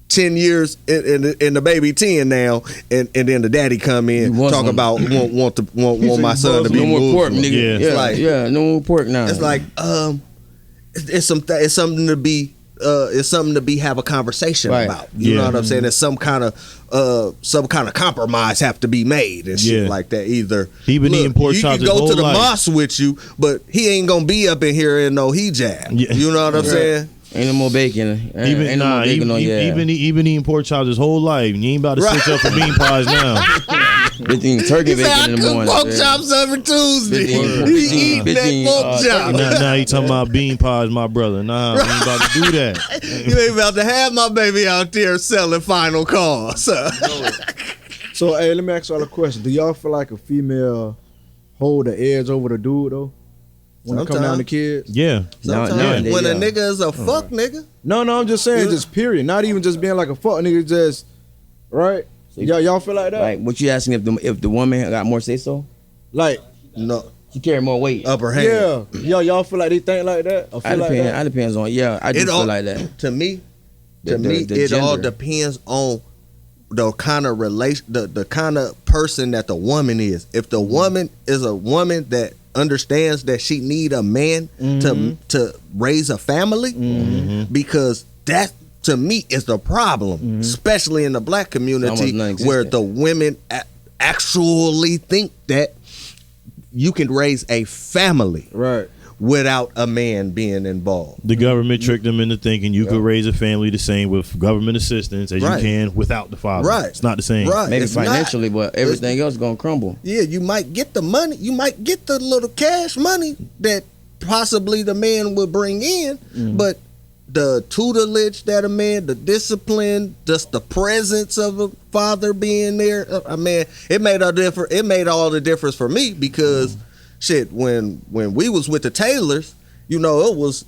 10 years and the baby 10 now, and then the daddy come in talk about want my son to be no more pork, Muslim. nigga. No more pork now. It's like it's something to be have a conversation about. You know what I'm saying? There's some kind of compromise have to be made and shit like that. Either he been eating pork chops his whole life. He can go to the mosque with you, but he ain't gonna be up in here in no hijab. You know what I'm saying? Ain't no more bacon. He been eating pork chops his whole life. You ain't about to switch up for bean pies now. Bitch eating turkey bacon in the morning. Pork chops every Tuesday. He eating that pork chop. Now you talking about bean pies, my brother. Nah, we ain't about to do that. You ain't about to have my baby out there selling final calls. So hey, let me ask y'all a question. Do y'all feel like a female hold the edge over the dude though? When it come down to kids? Yeah. Sometimes when a nigga is a fuck nigga. No, I'm just saying, just period. Not even just being like a fuck nigga, just right. So y'all feel like that? Like, what you asking if the woman got more say so? Like, no, she carry more weight, upper hand. Yeah, y'all feel like they think like that? Or feel I depends on. Yeah, I do feel like that. To me, it all depends on the kind of relation, the kind of person that the woman is. If the woman is a woman that understands that she need a man to raise a family, because that to me is the problem, especially in the black community where the women actually think that you can raise a family without a man being involved. The government tricked them into thinking you could raise a family the same with government assistance as you can without the father. It's not the same. Maybe it's financially, but everything else gonna crumble. Yeah, you might get the money, you might get the little cash money that possibly the man would bring in, but the tutelage that a man, the discipline, just the presence of a father being there, I mean, it made all the difference for me because shit, when we was with the Taylors, you know,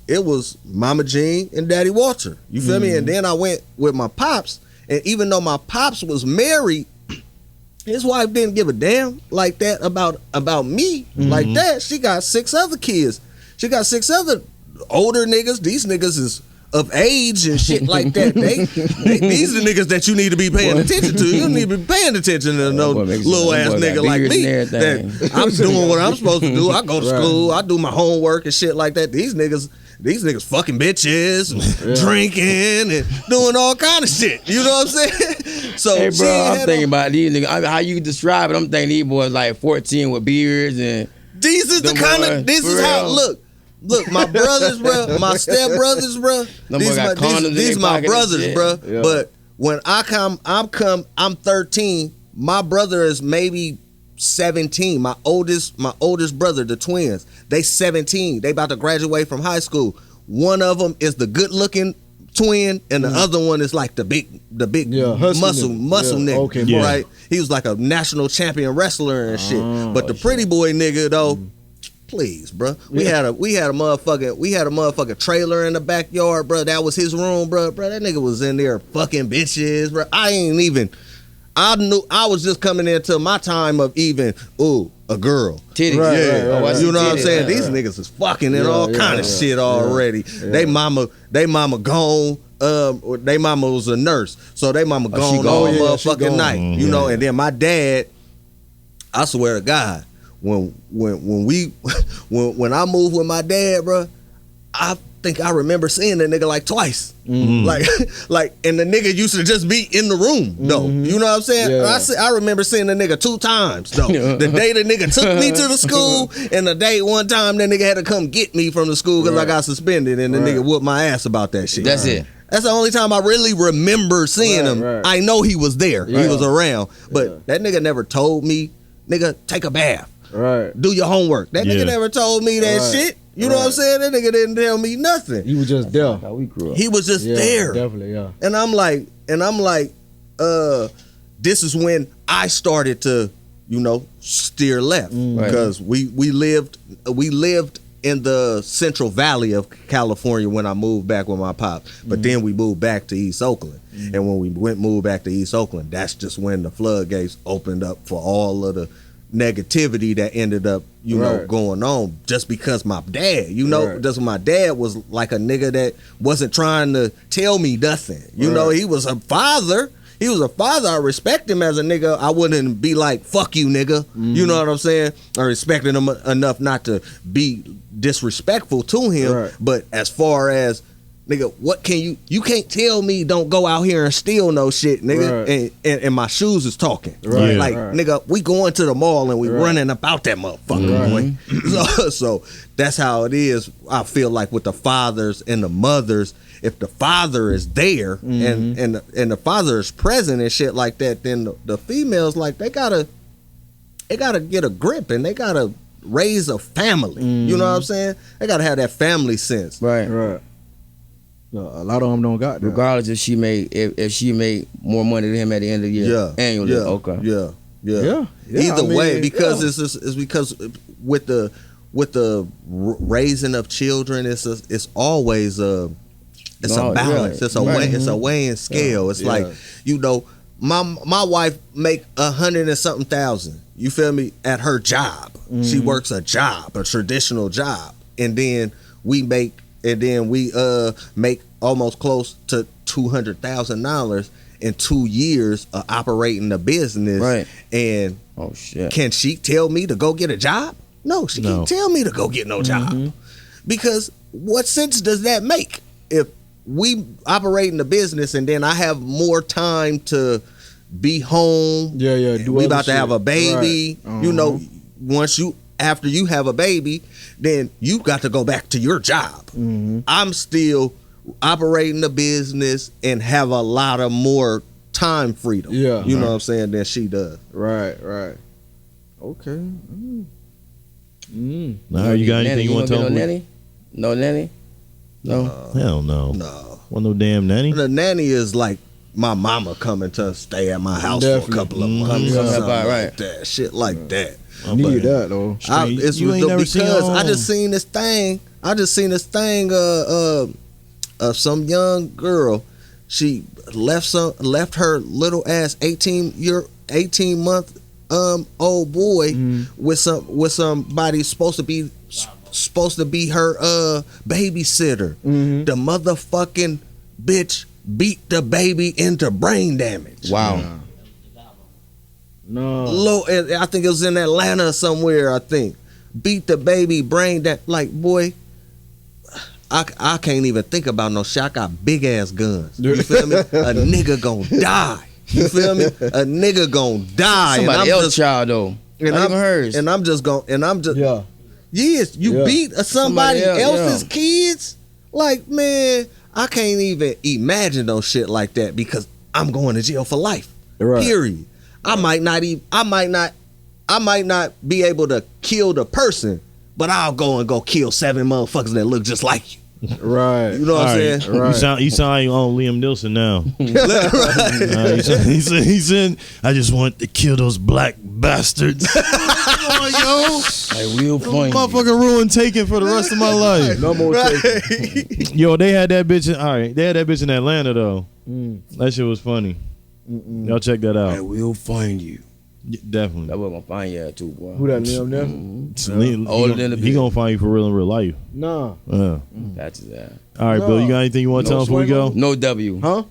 it was Mama Jean and Daddy Walter. You feel me? And then I went with my pops, and even though my pops was married, his wife didn't give a damn like that about me like that. She got 6 other kids. She got 6 other older niggas. These niggas is of age and shit like that. These are the niggas that you need to be paying attention to. You need to be paying attention to no little ass nigga like me. That I'm doing what I'm supposed to do. I go to school. I do my homework and shit like that. These niggas fucking bitches and drinking and doing all kind of shit. You know what I'm saying? So hey, bro, I'm thinking about these niggas. How you describe it? I'm thinking these boys like 14 with beards and these is the kind of this is how look, my brothers, bro, my step brothers, bro. These my brothers, bro. Yeah. But when I'm 13. My brother is maybe 17. My oldest brother, the twins, they 17. They about to graduate from high school. One of them is the good looking twin, and the other one is like the big muscle nigga, right? He was like a national champion wrestler and shit. But the pretty boy nigga though. Please, bro. We had a motherfucking trailer in the backyard, bro. That was his room, bro. Bro, that nigga was in there fucking bitches, bro. I knew I was just coming into my time of even a girl. Titties. Right. You know what I'm saying? These niggas is fucking and all kind of shit already. They mama gone. They mama was a nurse, so they mama gone all motherfucking night. You know, and then my dad, I swear to God, when I moved with my dad, bro, I think I remember seeing that nigga like twice. Like, and the nigga used to just be in the room, though. You know what I'm saying? Yeah. I remember seeing the nigga 2 times, though. The day the nigga took me to the school, and the day one time that nigga had to come get me from the school because I got suspended, and the nigga whooped my ass about that shit. That's it. That's the only time I really remember seeing him. I know he was there. He was around. But that nigga never told me, nigga, take a bath. Do your homework. That nigga never told me that shit. You know what I'm saying? That nigga didn't tell me nothing. He was just there. How we grew up. He was just there. Definitely, yeah. And I'm like, this is when I started to, steer left. Because we lived in the Central Valley of California when I moved back with my pop. But then we moved back to East Oakland. And when we moved back to East Oakland, that's just when the floodgates opened up for all of the negativity that ended up, going on just because my dad, just my dad was like a nigga that wasn't trying to tell me nothing. He was a father. I respect him as a nigga. I wouldn't be like, fuck you, nigga. You know what I'm saying? I respected him enough not to be disrespectful to him. But as far as, nigga, what can you can't tell me don't go out here and steal no shit, nigga. And my shoes is talking. Nigga, we going to the mall and we running about that motherfucker, boy. So that's how it is. I feel like with the fathers and the mothers, if the father is there and the father is present and shit like that, then the females, like, they gotta get a grip and they gotta raise a family. You know what I'm saying? They gotta have that family sense. Right. A lot of them don't got that. Regardless if she made more money than him at the end of the year annually. Either way, because it's because with the raising of children, it's always a balance. It's a weighing scale. It's like, my wife make 100 and something thousand. You feel me? At her job, she works a job, a traditional job, and then we make almost close to $200,000 in 2 years of operating the business. And can she tell me to go get a job? No, she can't tell me to go get no job. Because what sense does that make? If we operate in the business and then I have more time to be home. We about to have a baby. After you have a baby, then you got to go back to your job. I'm still operating the business and have a lot of more time freedom. You know what I'm saying, than she does. Right. Okay. Nah, you got anything you want to tell no me? nanny? No nanny? No. Hell no. No. Want no damn nanny? The nanny is like my mama coming to stay at my house for a couple of months. Come Something help out, like right. that. Shit like that. Need that though. You ain't never seen because I just seen this thing. Of some young girl. She left her little ass 18-month old boy with somebody supposed to be her babysitter. The motherfucking bitch beat the baby into brain damage. Wow. No. I think it was in Atlanta somewhere. I think beat the baby brain damage. Like, boy, I can't even think about no shit. I got big ass guns. You feel me? A nigga gonna die. You feel me? A nigga gonna die. Somebody else's child though. Not even hers. Yes, you beat somebody else's yeah. kids? Like, man, I can't even imagine no shit like that because I'm going to jail for life. Right. Period. I might not be able to kill the person, but I'll go kill 7 motherfuckers that look just like you. Right. You know what I'm saying? Right. You sound like you own Liam Neeson now. He said, I just want to kill those black bastards. Come on, yo. I will find you. Motherfucker ruined Taken for the rest of my life. No more taking. Yo, they had that bitch in Atlanta though. That shit was funny. Y'all check that I out. will find you. Yeah, definitely. That was gonna find you too, boy. Who that Liam there? Older than the he gonna find you for real in real life. Nah. That's that. All right, No. Bill, you got anything you want to tell him before we go? No W. Huh?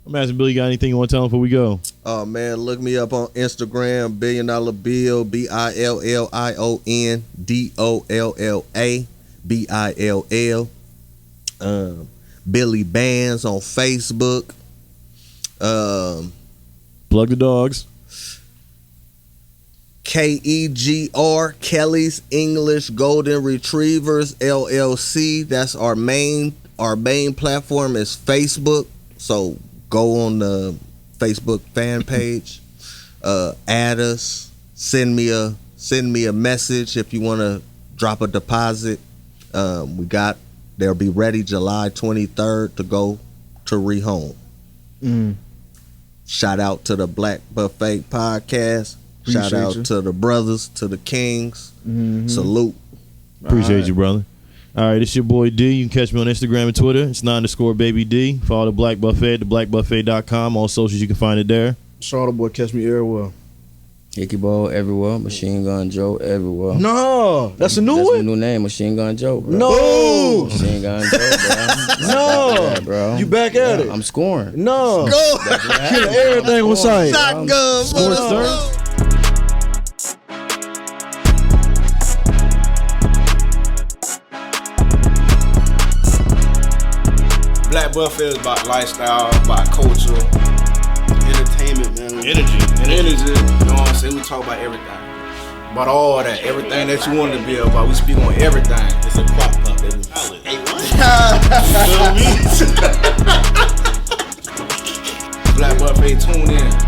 I'm asking Bill, you got anything you want to tell him before we go? Oh man, look me up on Instagram, Biliondollabill, BillionDollabill. Billy Bands on Facebook. Plug the dogs. KEGR, Kelly's English Golden Retrievers LLC. That's our main platform is Facebook. So go on the Facebook fan page, add us, send me a message if you want to drop a deposit. They'll be ready July 23rd to go to rehome. Shout out to the Black Buffet Podcast. Shout out to the brothers, to the kings. Salute. Appreciate you, brother. All right, it's your boy D. You can catch me on Instagram and Twitter. It's _baby_D. Follow the Black Buffet at theblackbuffet.com. All socials, you can find it there. Charlotte boy, catch me everywhere. Hickey Ball everywhere. Machine Gun Joe everywhere. No, that's a new That's one. my new name, Machine Gun Joe, bro. No, Machine Gun Joe, bro. no, Yeah, bro. you back at it. I'm scoring. No, Go. kill everything was saying. Shotgun. Sports, sir. Black Buffet is about lifestyle, about culture, entertainment, man. Energy. You know what I'm saying? We talk about everything. About all that. Everything that you want to be about. We speak on everything. It's a crock pot, baby. Black Buffet, tune in.